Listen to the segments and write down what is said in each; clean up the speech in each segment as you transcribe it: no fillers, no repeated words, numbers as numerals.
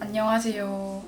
안녕하세요.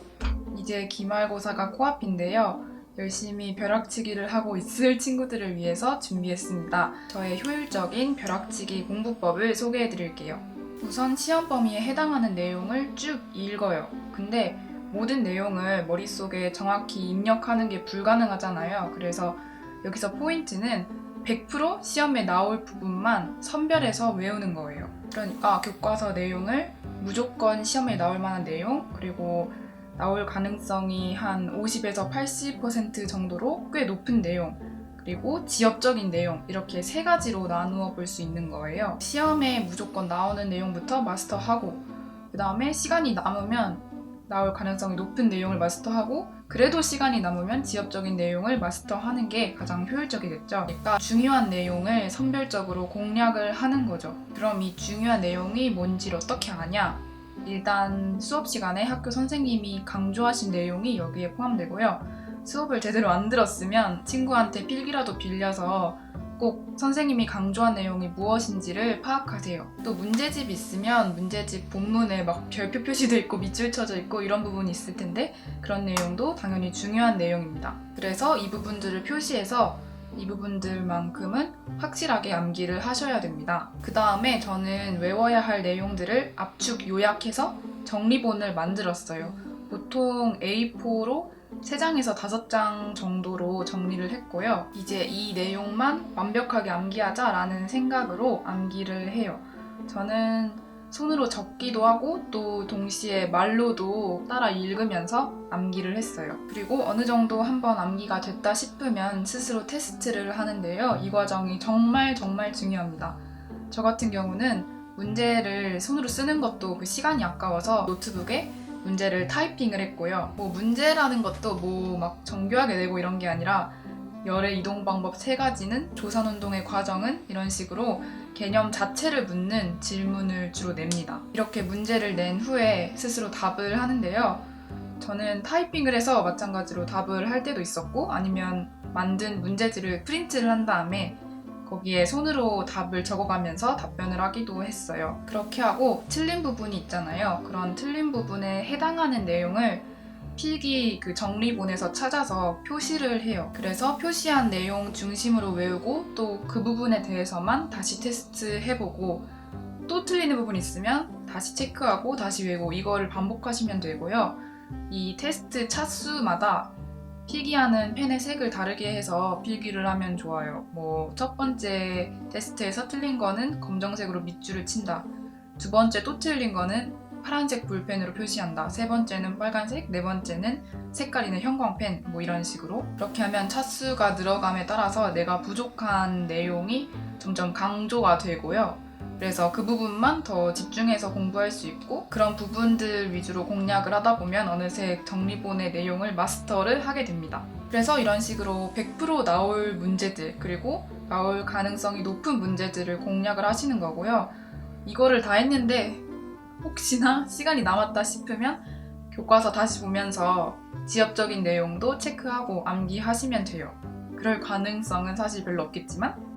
이제 기말고사가 코앞인데요. 열심히 벼락치기를 하고 있을 친구들을 위해서 준비했습니다. 저의 효율적인 벼락치기 공부법을 소개해 드릴게요. 우선 시험 범위에 해당하는 내용을 쭉 읽어요. 근데 모든 내용을 머릿속에 정확히 입력하는 게 불가능하잖아요. 그래서 여기서 포인트는 100% 시험에 나올 부분만 선별해서 외우는 거예요. 그러니까 교과서 내용을 무조건 시험에 나올 만한 내용, 그리고 나올 가능성이 한 50에서 80% 정도로 꽤 높은 내용, 그리고 지엽적인 내용, 이렇게 세 가지로 나누어 볼 수 있는 거예요. 시험에 무조건 나오는 내용부터 마스터하고, 그 다음에 시간이 남으면 나올 가능성이 높은 내용을 마스터하고, 그래도 시간이 남으면 지엽적인 내용을 마스터하는 게 가장 효율적이겠죠. 그러니까 중요한 내용을 선별적으로 공략을 하는 거죠. 그럼 이 중요한 내용이 뭔지를 어떻게 아냐? 일단 수업 시간에 학교 선생님이 강조하신 내용이 여기에 포함되고요. 수업을 제대로 안 들었으면 친구한테 필기라도 빌려서 꼭 선생님이 강조한 내용이 무엇인지를 파악하세요. 또 문제집 있으면 문제집 본문에 막 별표 표시도 있고 밑줄 쳐져 있고 이런 부분이 있을 텐데 그런 내용도 당연히 중요한 내용입니다. 그래서 이 부분들을 표시해서 이 부분들만큼은 확실하게 암기를 하셔야 됩니다. 그 다음에 저는 외워야 할 내용들을 압축 요약해서 정리본을 만들었어요. 보통 A4로 3장에서 5장 정도로 정리를 했고요. 이제 이 내용만 완벽하게 암기하자라는 생각으로 암기를 해요. 저는 손으로 적기도 하고 또 동시에 말로도 따라 읽으면서 암기를 했어요. 그리고 어느 정도 한번 암기가 됐다 싶으면 스스로 테스트를 하는데요. 이 과정이 정말 중요합니다. 저 같은 경우는 문제를 손으로 쓰는 것도 그 시간이 아까워서 노트북에 문제를 타이핑을 했고요. 문제라는 것도 막 정교하게 내고 이런 게 아니라 열의 이동 방법 3가지는 조산운동의 과정은 이런 식으로 개념 자체를 묻는 질문을 주로 냅니다. 이렇게 문제를 낸 후에 스스로 답을 하는데요. 저는 타이핑을 해서 마찬가지로 답을 할 때도 있었고 아니면 만든 문제지를 프린트를 한 다음에 거기에 손으로 답을 적어가면서 답변을 하기도 했어요. 그렇게 하고 틀린 부분이 있잖아요. 그런 틀린 부분에 해당하는 내용을 필기 그 정리본에서 찾아서 표시를 해요. 그래서 표시한 내용 중심으로 외우고 또 그 부분에 대해서만 다시 테스트해보고 또 틀리는 부분이 있으면 다시 체크하고 다시 외우고 이거를 반복하시면 되고요. 이 테스트 차수마다 필기하는 펜의 색을 다르게 해서 필기를 하면 좋아요. 첫 번째 테스트에서 틀린 거는 검정색으로 밑줄을 친다. 두 번째 또 틀린 거는 파란색 볼펜으로 표시한다. 세 번째는 빨간색, 네 번째는 색깔 있는 형광펜, 이런 식으로. 그렇게 하면 차수가 늘어감에 따라서 내가 부족한 내용이 점점 강조가 되고요. 그래서 그 부분만 더 집중해서 공부할 수 있고 그런 부분들 위주로 공략을 하다 보면 어느새 정리본의 내용을 마스터를 하게 됩니다. 그래서 이런 식으로 100% 나올 문제들 그리고 나올 가능성이 높은 문제들을 공략을 하시는 거고요. 이거를 다 했는데 혹시나 시간이 남았다 싶으면 교과서 다시 보면서 지엽적인 내용도 체크하고 암기하시면 돼요. 그럴 가능성은 사실 별로 없겠지만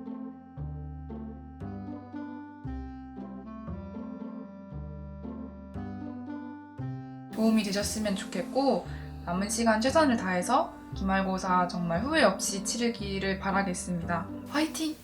도움이 되셨으면 좋겠고 남은 시간 최선을 다해서 기말고사 정말 후회 없이 치르기를 바라겠습니다. 화이팅!